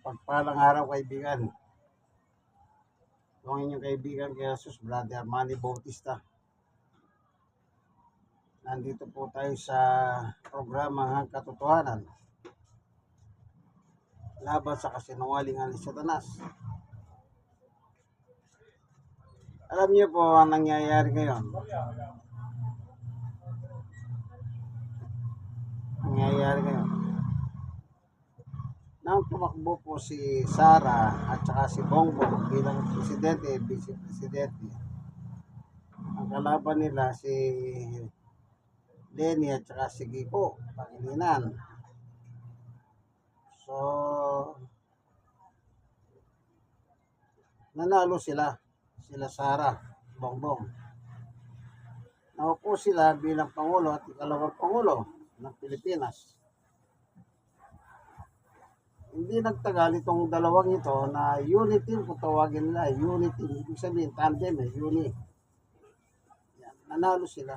Pagpalang araw, kaibigan. Ito ang inyong kaibigan kay Jesus, Brother Manny Bautista. Nandito po tayo sa programa ng katotohanan laban sa kasinungalingan ni Satanas. Alam niyo po ang nangyayari ngayon. Nang tumakbo po si Sara at saka si Bongbong bilang presidente, vice-presidente, ang kalaban nila si Lenny at saka si Gipo Pangilinan. So, nanalo sila Sara, Bongbong. Naupo sila bilang Pangulo at ikalawang Pangulo ng Pilipinas. Hindi nagtagal itong dalawang ito na unit team, kung tawagin nila, unit team, ibig sabihin tandem, unit. Yan, nanalo sila.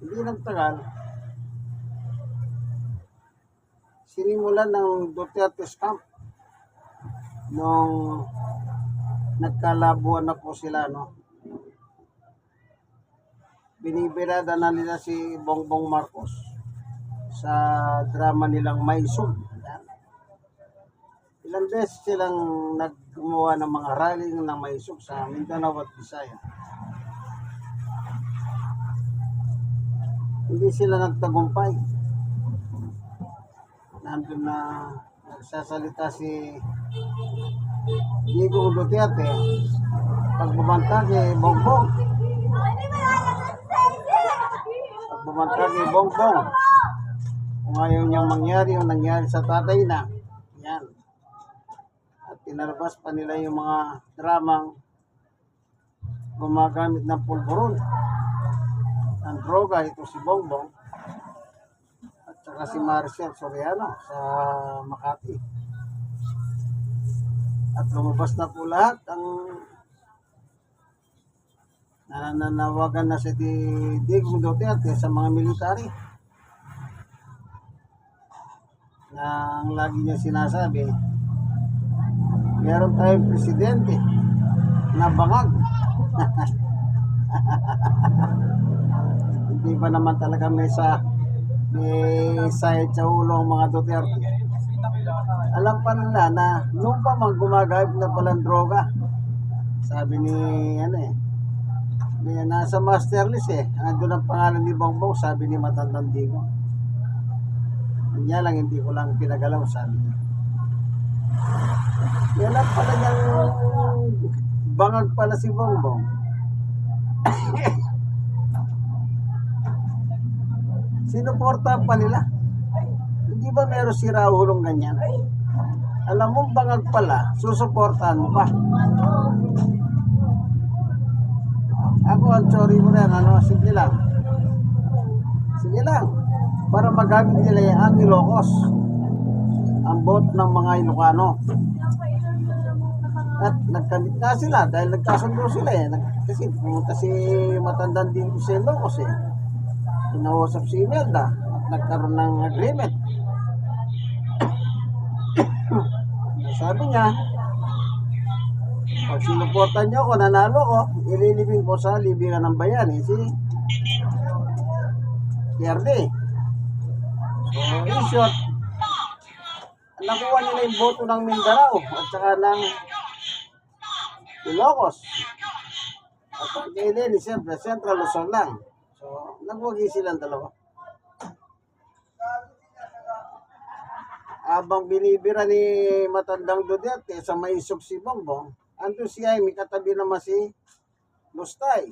Hindi nagtagal, sinimulan ng Duterte's camp nung nagkalabuan na po sila, no? Binibirada na nila si Bongbong Marcos sa drama nilang Maisog. Ilang beses silang naggumawa ng mga rally ng Maisog sa Mindanao at Visayas. Hindi sila nagtagumpay. Nandun na nagsasalita si Diego Duterte pagbabanta kay Bongbong. Pagbabanta kay Bongbong. Kung ayaw niyang mangyari yung nangyari sa tatay na, yan. At pinalabas pa nila yung mga dramang gumagamit ng pulburon, ng droga, ito si Bongbong, at saka si Maricel Soriano sa Makati. At lumabas na po lahat ang nananawagan na si Digong Duterte sa mga military. Na ang lagi niya sinasabi, meron tayong presidente na bangag. Hindi ba naman talaga may side sa ulo ang mga Duterte? Alam pa nila na nung pa mang gumagamit na palang droga. Sabi ni nasa master list andun ang pangalan ni Bongbong, sabi ni Matandang Digo. Kanya lang, hindi ko lang pinagalaw, sabi niya. Yan lang pala niyang bangag pala si Bongbong. Sinuporta pa nila. Hindi ba meron si Raulong ganyan? Alam mo, bangag pala, susuportahan mo pa. Ako, ang sorry mo na, sige lang. Sige lang. Para magamit nila ang Ilocos, ang bot ng mga Ilocano. At nagkamit na sila dahil nagkasundo sila kasi pumunta si Matandang Digo sa Ilocos Kinausap si Imelda at nagkaroon ng agreement. Sabi niya, pag sinuportan niyo ako, nanalo ko, ililibing ko sa libingan ng bayan si PRD. So, in short, nakuha nila yung boto ng Mindanao at saka ng Ilocos. At kay Lenny, siyempre, Central Luzon lang. So, nagwagi silang dalawa. Habang binibira ni Matandang Duterte sa Maisog si Bongbong, andun siya, may katabi naman si Lustay.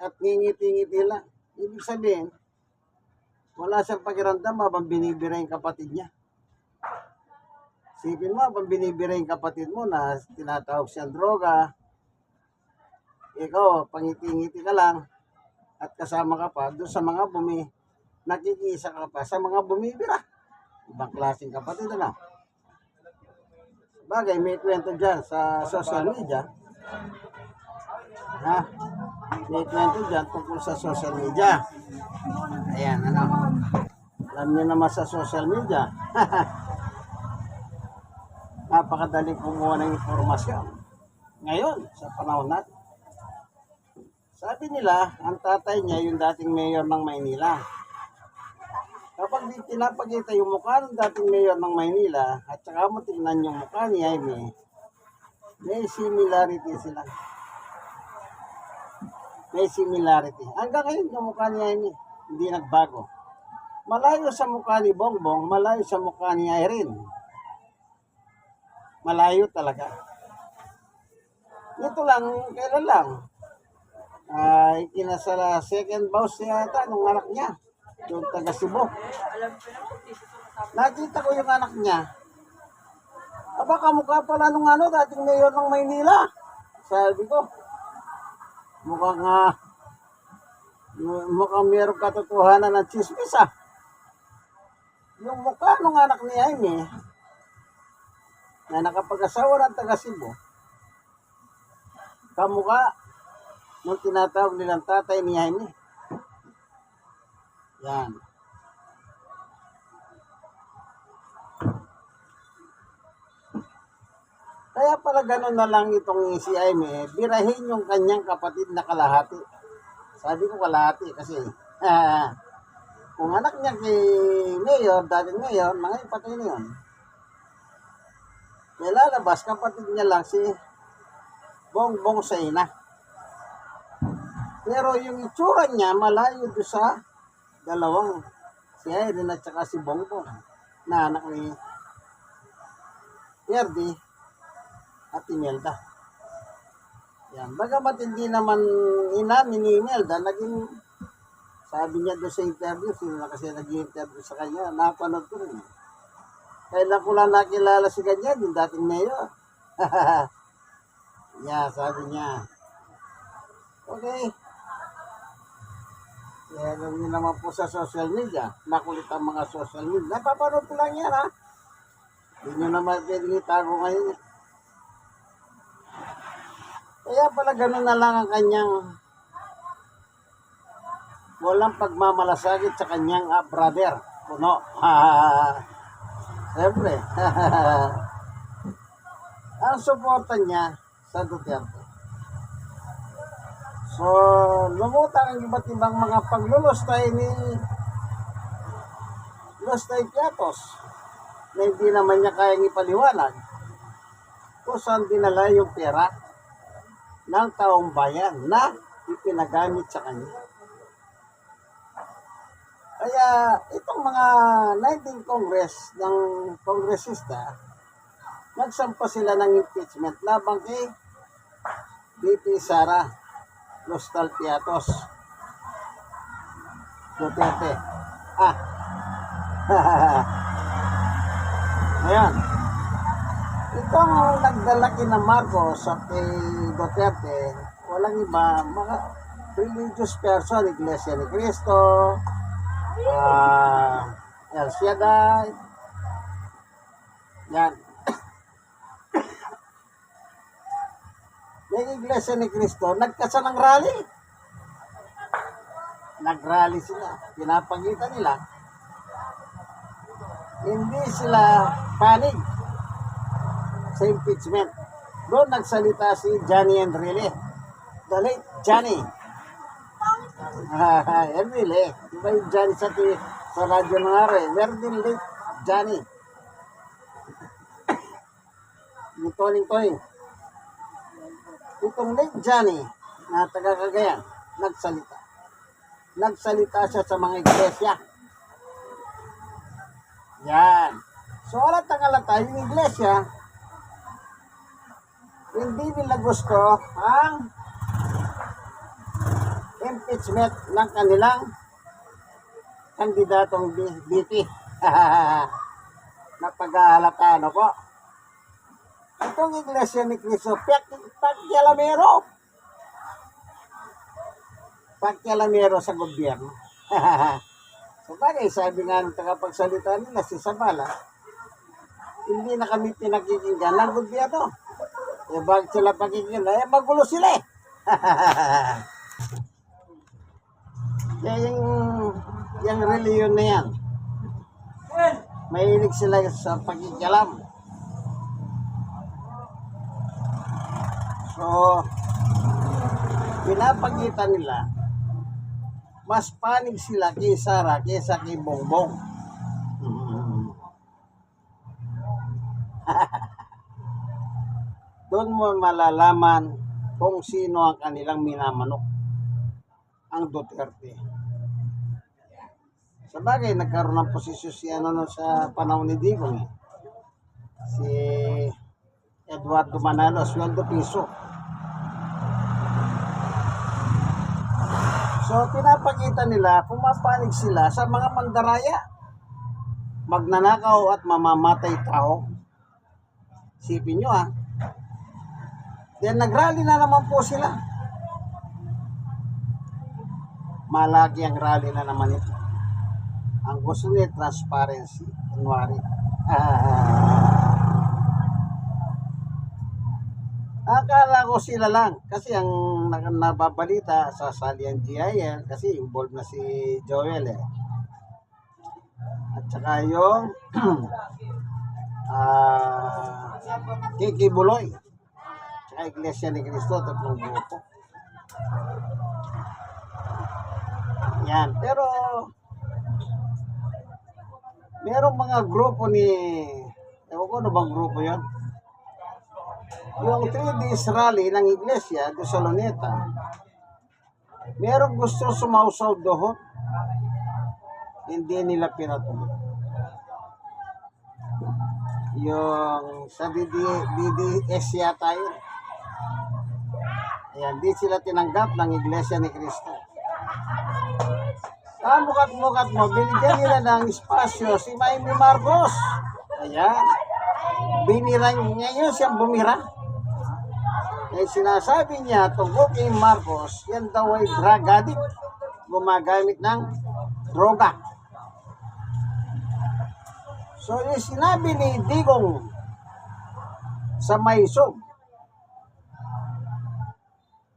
At ngingiti-ngiti lang. Ibig sabihin, wala siyang pakiramdam habang binibira yung kapatid niya. Sipin mo, habang binibira yung kapatid mo na tinatawag siyang droga, ikaw, pangiti-ngiti ka lang, at kasama ka pa doon sa mga nakikisa ka pa sa mga bumibira. Ibang klaseng kapatid na. Bagay, may kwento dyan sa social media. may kwento dyan tungkol sa social media. Ayan, ano. Alam niyo naman sa social media. Napakadaling kumuha ng informasyon. Ngayon, sa panahon natin. Sabi nila, ang tatay niya yung dating mayor ng Maynila. Kapag di pinapakita yung mukha ng dating mayor ng Maynila at saka mo tingnan yung mukha ni Jaime, may similarity sila. May similarity. Hanggang ngayon yung mukha ni Jaime, hindi nagbago. Malayo sa mukha ni Bongbong, malayo sa mukha ni Irene. Malayo talaga. Ito lang, kailan lang. Ikinasala second boss yata nung anak niya. Yung taga Cebu. Nakita ko yung anak niya. Aba, kamukha pala nung dating mayor ng Maynila. Sabi ko, mukhang mayroong katotohanan ng chismis Yung mukha nung anak ni Jaime, na nakapag-asawa ng taga Cebu, kamukha nung tinatawag nilang tatay ni Jaime. Yan. Kaya pala gano'n na lang itong si Jaime, birahin yung kanyang kapatid na kalahati. Sabi ko kalahati kasi kung anak niya kay Mayor, dating Mayor, mga patay na yun. May lalabas, kapatid niya lang si Bongbong Saina. Pero yung itsura niya, malayo doon sa dalawang, si Irene at saka si Bongbong, na anak ni Erdi at Imelda. Yan. Bagamat hindi naman inamin ni Imelda, naging, sabi niya doon sa interview, sino na kasi nag-interview sa kanya, napanood ko rin. Kailan ko lang nakilala si ganyan, yung dating mayor. Yeah, sabi niya. Okay. Kaya alam niyo naman po sa social media, makulit ang mga social media. Napapanood ko lang yan Hindi nyo naman pwedeng itago ngayon. Kaya pala ganun na lang ang kanyang walang pagmamalasakit sa kanyang brother. Puno. Siyempre. Ang suporta niya sa Duterte. So, lumutang ang iba't ibang mga paglulustay ni Lustay Piatos na hindi naman niya kayang ipaliwanag kung saan dinala yung pera ng taong bayan na ipinagamit sa kanya. Kaya itong mga 19 Congress ng kongresista, nagsampa sila ng impeachment labang kay VP Sara Lustay Piatos Duterte. Ayan. Itong nagdala kina Marcos at kay Duterte, walang iba, mga religious person, Iglesia ni Cristo, El Shaddai, yan. May Iglesia ni Cristo, nagkasa ng rally. Nag-rally sila. Pinapagitan nila. Hindi sila panig sa impeachment. Doon nagsalita si Johnny Enrile. The late Johnny. Enrile. Diba yung Johnny sa radyo ng araw meron din late Johnny. Yung toning-toning. Itong late Johnny na taga Cagayan, nagsalita. Nagsalita siya sa mga iglesia. Yan. So, alat-alata, yung iglesia, hindi nila gusto ang impeachment ng kanilang kandidatong BP. Napag-aalata, ano po? Itong Iglesia ni Cristo, pagkialamero sa gobyerno. So bagay, sabi nga ng tagapagsalita nila, si Sabala, hindi na kami pinakikinggan ng gobyerno. Bakit sila pakikinggan? Magulo sila Kaya yung reliyon na yan, mahilig sila sa pakikialam. So, pinapagitan nila, mas panig sila kay Sara kaysa kay Bongbong. Doon mo malalaman kung sino ang kanilang minamanok, ang Duterte. Sa bagay, nagkaroon ng posisyon si sa panahon ni Digong eh. Si Eduardo Manalo, sweldo piso. So, pinapakita nila, pumapanig sila sa mga mandaraya, magnanakaw at mamamatay tao. Sipin nyo ah. Then nagrally na naman po sila. Malaki ang rally na naman ito. Ang gusto nila transparency. Kunwari. Akala ko sila lang. Kasi ang nababalita sa Salian GIL, kasi involved na si Joel eh. At saka yung Kiki Buloy. Tsaka Iglesia ni Cristo, tatlong grupo. Yan. Pero merong mga grupo ni, ewan ko ano bang grupo yun? Yung 3 days rally ng Iglesia do sa Luneta, merong gusto sumausaw doon, hindi nila pinatuloy. Yung sa BDS yata yun. Ayan, di sila tinanggap ng Iglesia ni Cristo. Mukat-mukat mo, binigyan nila ng espasyo si Maymie Marcos. Ayan. Binira niya yun siyang bumira. Eh, sinasabi niya tungkol kay Marcos, yan daw ay drug addict. Gumagamit ng droga. So, yung sinabi ni Digong sa Maysog,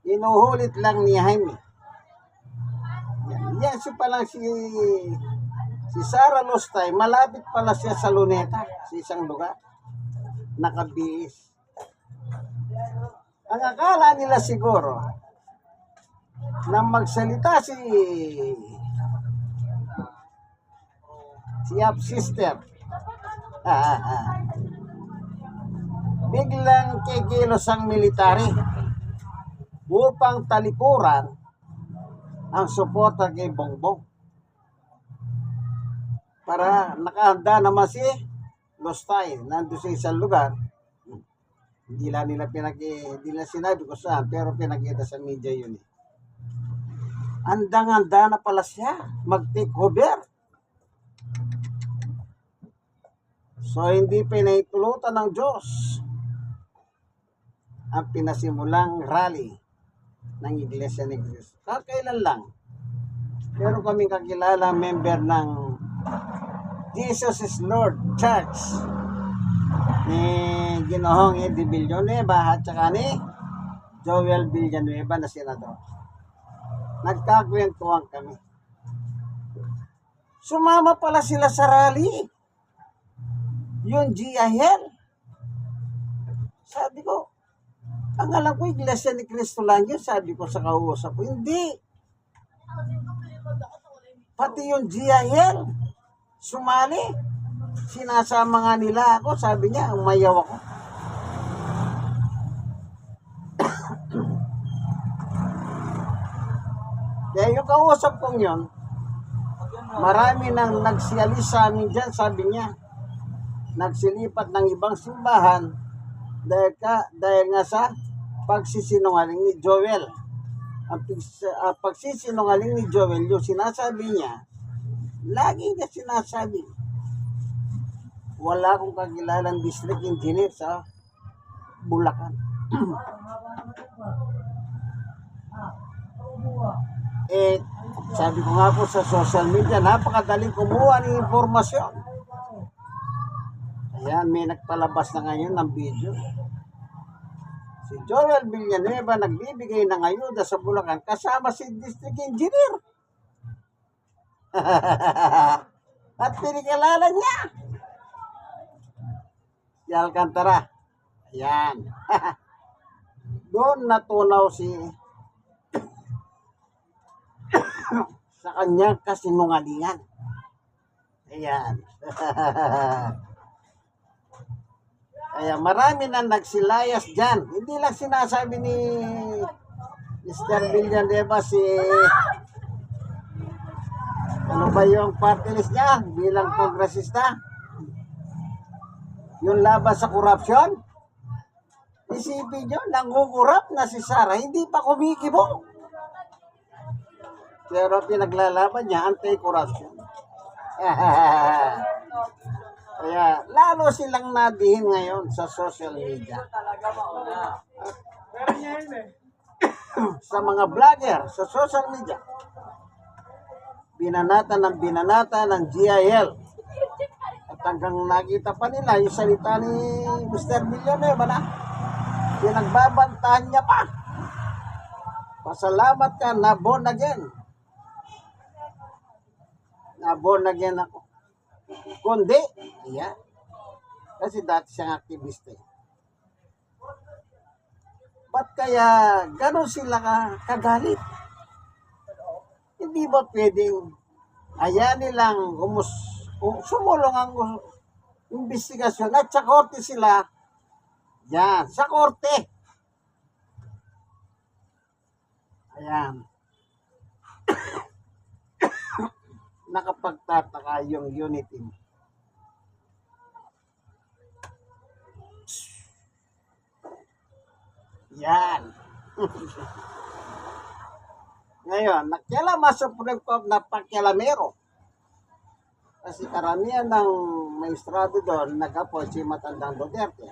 inuhulit lang ni Jaime. Yan si palang si Sara Lostay, malapit pala siya sa Luneta, sa isang lugar. Nakabihis. Ang akala nila siguro na magsalita si Yap Sister. Biglang kikilos ang military upang talikuran ang suporta kay Bongbong. Para nakahanda naman si Lostay, nandun sa isang lugar. Hindi nila sinabi ko saan, pero pinakita sa media yun eh. Andang-anda na pala siya mag-take over. So, hindi pinaitulutan ng Diyos ang pinasimulang rally ng Iglesia ni Cristo. Kakailan lang. Pero kami kakilala member ng Jesus is Lord Church ni Ginoong Eddie Villanueva at saka ni Joel Villanueva na senador. Nagkakwentuhan kami. Sumama pala sila sa rally. Yung GIL. Sabi ko, ang alam ko, Iglesia ni Cristo lang yun. Sabi ko sa kausap ko, hindi. Pati yung GIL, sumali. Sinasama nga nila ako. Sabi niya, umayaw ako. Kaya yung kausap kong yun, marami nang nagsialis sa amin dyan, sabi niya. Nagsilipat ng ibang simbahan dahil nga sa pagsisinungaling ni Joel. Ang pagsisinungaling ni Joel, yung sinasabi niya, lagi niya sinasabi, wala akong kakilalang district engineer sa Bulacan. Sabi ko nga po sa social media, napakadaling kumuha ng impormasyon. Ayan, may nagpalabas na ngayon ng video. Si Joel Villanueva nagbibigay ng ayuda sa Bulacan kasama si District Engineer. At pinikilala niya. Si Alcantara. Ayan. Doon natunaw sa kanyang kasinungalingan. Ayan. Kaya marami na nagsilayas dyan. Hindi lang sinasabi ni Mr. Villanueva ano ba yung party list niya bilang kongresista? Yung laban sa korupsyon? Isipin nyo, nangungurap na si Sara, hindi pa kumikibo. Pero pinaglalaban niya, anti-corruption. Kaya lalo silang nadihin ngayon sa social media. Sa mga vlogger, sa social media. Binanata ng GIL. At hanggang nakita pa nila yung salita ni Mr. Villanueva na pinagbabantahan niya pa. Pasalamat ka na born again. Na born again ako. Kundi, yeah. Kasi dati siyang aktivista. Ba't kaya gano'n sila kagalit? Hindi ba pwedeng ayanin lang sumulong ang investigasyon at sa korte sila? Yan, sa korte. Ayan. Nakapagtataka yung unity. Yan. Ngayon, nakialam sa Supreme Court na pakialamero. Kasi karamihan ng maestrado doon, nag-appoint si Matandang Duterte.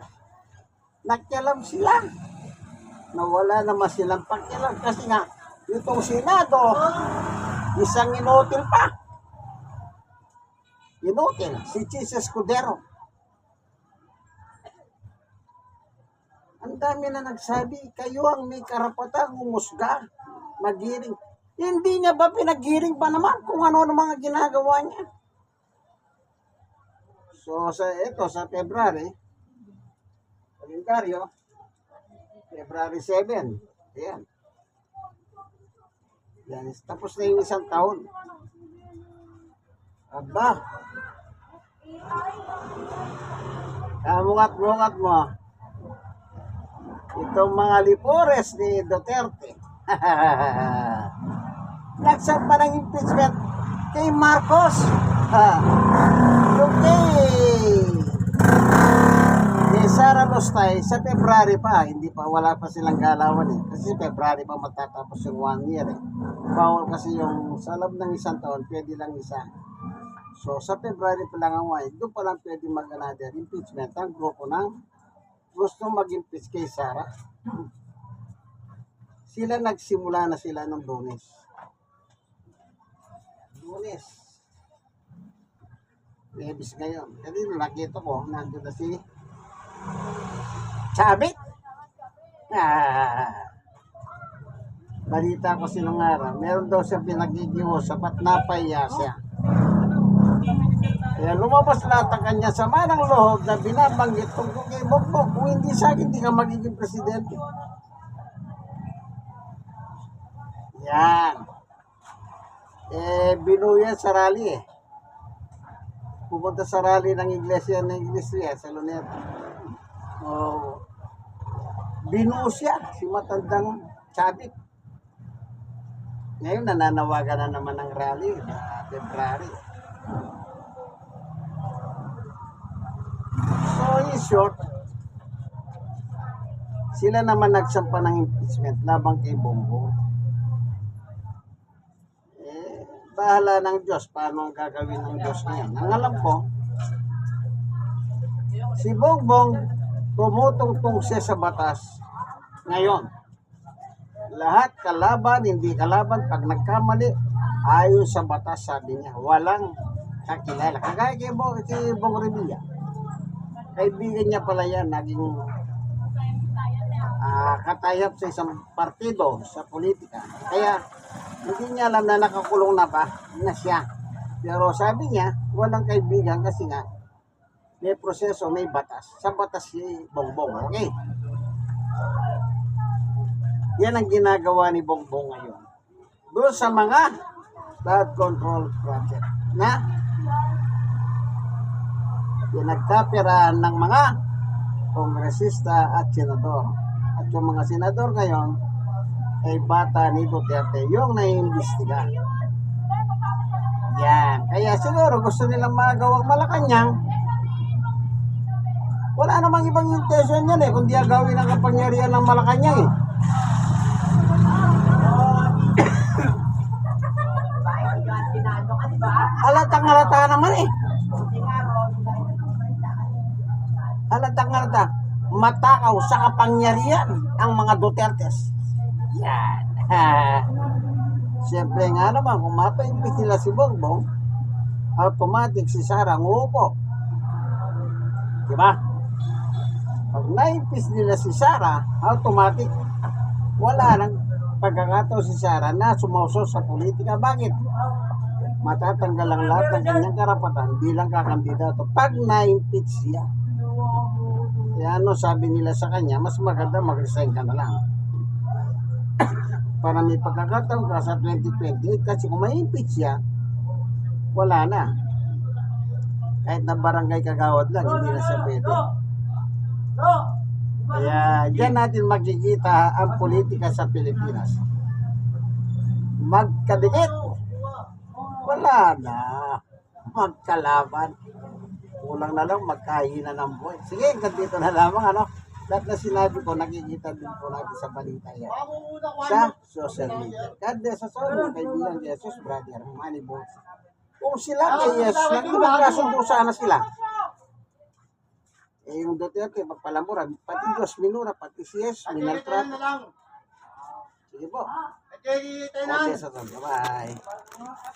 Nakialam sila. Nawala naman silang pakialam. Kasi nga, itong Senado, isang inutil pa. Inutil, si Chis Escudero. Ang dami na nagsabi, kayo ang may karapatang humusga, maghiring. Hindi niya ba pinaghiring pa naman kung ano mga ginagawa niya? So, sa February, kalendaryo, February 7, ayan. Yan, tapos na yung isang taon. Aba, mungat-mungat mo. Itong mga lipores ni Duterte. Nagsampa ng impeachment kay Marcos. Yung kay Sara Lustay sa February pa, wala pa silang galawan eh. Kasi February pa matatapos yung 1 year eh. Bawal kasi yung sa loob ng isang taon, pwede lang isa. So sa February pa lang ang 1, doon pa lang pwede mag-another impeachment ang grupo ng gusto mag-impeach kay Sara. Sila nagsimula na sila ng Lunes. Lebis ngayon. Kasi nakita ko, nandun na si Chavit. Balita ko sinong araw. Meron daw siya pinagigiwas sapat napaya siya. Kaya lumabas lahat ang kanya sama ng loob na binabanggit tungkol kay Bongbong. Kung hindi sa akin, hindi ka magiging presidente. Yan. Binuyan sa rally eh. Pupunta sa rally ng iglesia sa Luneta. Binuo siya, si Matandang Chavit. Ngayon, nananawagan na naman ng rally na February. So, in short, sila naman nagsampa ng impeachment labang kay Bongbong. Bahala ng Diyos paano ang gagawin ng Diyos ngayon. Ang alam ko, si Bongbong tumutungtong siya sa batas ngayon. Lahat kalaban, hindi kalaban, pag nagkamali, ayon sa batas, sabi niya, walang kakilala. Kagaya kay Bong Revilla. Kaibigan niya pala yan, naging katayap sa isang partido sa politika. Kaya, hindi niya alam na nakakulong na ba na siya. Pero sabi niya, walang kaibigan kasi nga, may proseso, may batas. Sa batas si Bongbong, okay? Yan ang ginagawa ni Bongbong ngayon. Doon sa mga flood control project na pinagkapiraan ng mga kongresista at senador. At yung mga senador ngayon ay bata ni Duterte, yung naiimbestiga. Yan. Kaya siguro gusto nilang magawang Malacanang. Wala namang ibang intention yan eh, kundi agawin ang kapangyarihan ng Malacanang eh. Halatang halata naman eh. Halatang halata. Matakaw sa kapangyarihan ang mga Dutertes. Yan. Siyempre nga naman, kung mapaimpit nila si Bongbong, automatic si Sara ang uupo. Diba? Pag naimpis nila si Sara, automatic wala nang pagkakataon si Sara na sumauso sa politika. Bakit? Matatanggal ang lahat ng kanyang karapatan bilang kakandidato pag na-impeach siya. Kaya ano sabi nila sa kanya, mas maganda mag-resign ka na lang. Para may pagkakataon ka sa 2028 kasi kung ma-impeach siya, wala na. Kahit na barangay kagawad lang, hindi na siya pwede. Kaya dyan natin makikita ang politika sa Pilipinas. Magkadikit. Wala na. Magkalaban. Kulang na lang magkahina ng buhay. Sige, dito na lamang ano. Lahat na sinabi ko, nakikita din po natin sa balita yan. Sa social media. God bless us all, mga kaibigan Jesus, brother, money boss. Kung sila kay Jesus, nagkasundo sana sila. Eh, yung Duterte, magpalamura, pati Diyos, minura, pati si Jesus, minaltrato. Sige po. God bless us all. Bye-bye.